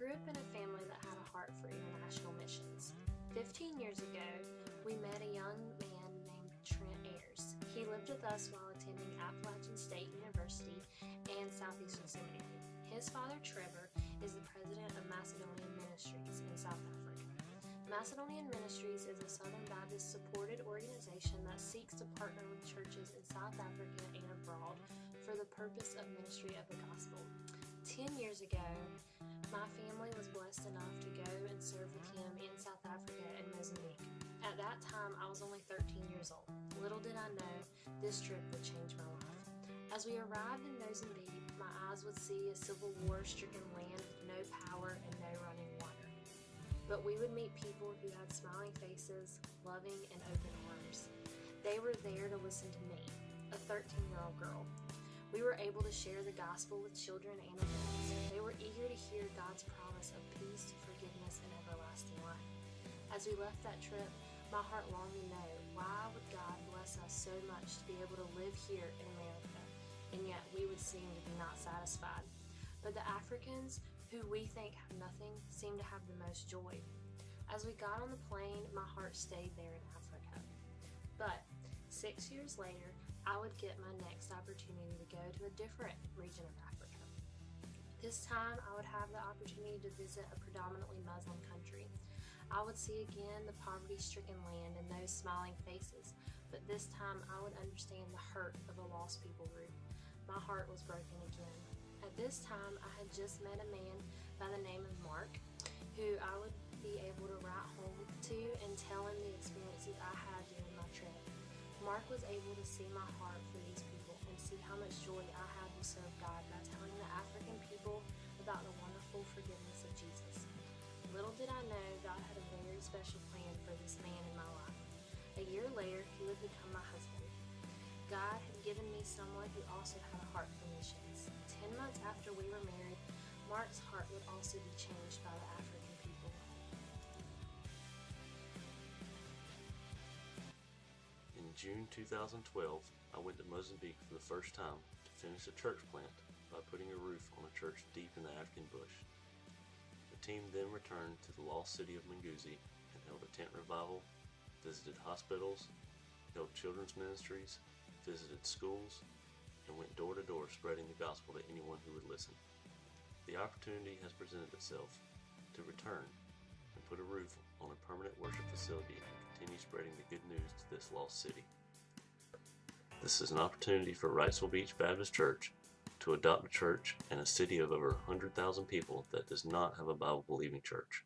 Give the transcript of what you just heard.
grew up in a family that had a heart for international missions. 15 years ago, we met a young man named Trent Ayers. He lived with us while attending Appalachian State University and Southeastern Seminary. His father, Trevor, is the president of Macedonian Ministries in South Africa. Macedonian Ministries is a Southern Baptist supported organization that seeks to partner with churches in South Africa and abroad for the purpose of ministry of the gospel. 10 years ago, my family was blessed enough to go and serve with him in South Africa and Mozambique. At that time, I was only 13 years old. Little did I know this trip would change my life. As we arrived in Mozambique, my eyes would see a civil war-stricken land with no power and no running water. But we would meet people who had smiling faces, loving and open arms. They were there to listen to me, a 13-year-old girl. We were able to share the gospel with children and adults. They were eager to hear God's promise of peace, forgiveness, and everlasting life. As we left that trip, my heart longed to know, why would God bless us so much to be able to live here in America, and yet we would seem to be not satisfied. But the Africans, who we think have nothing, seem to have the most joy. As we got on the plane, my heart stayed there in Africa. But 6 years later, I would get my next opportunity to go to a different region of Africa. This time, I would have the opportunity to visit a predominantly Muslim country. I would see again the poverty-stricken land and those smiling faces, but this time I would understand the hurt of a lost people group. My heart was broken again. At this time, I had just met a man by the name of Mark, who I would be able to write home to and tell him the experiences I had during my trip. Mark was able to see my heart for these people and see how much joy I had to serve God by telling the African people about the wonderful forgiveness of Jesus. Little did I know God had a very special plan for this man in my life. A year later, he would become my husband. God had given me someone who also had a heart for missions. 10 months after we were married, Mark's heart would also be changed by the African people. In June 2012, I went to Mozambique for the first time to finish a church plant by putting a roof on a church deep in the African bush. The team then returned to the lost city of Manguzi and held a tent revival, visited hospitals, held children's ministries, visited schools, and went door to door spreading the gospel to anyone who would listen. The opportunity has presented itself to return and put a roof on a permanent worship facility and continue spreading the good news to this lost city. This is an opportunity for Wrightsville Beach Baptist Church to adopt a church in a city of over 100,000 people that does not have a Bible-believing church.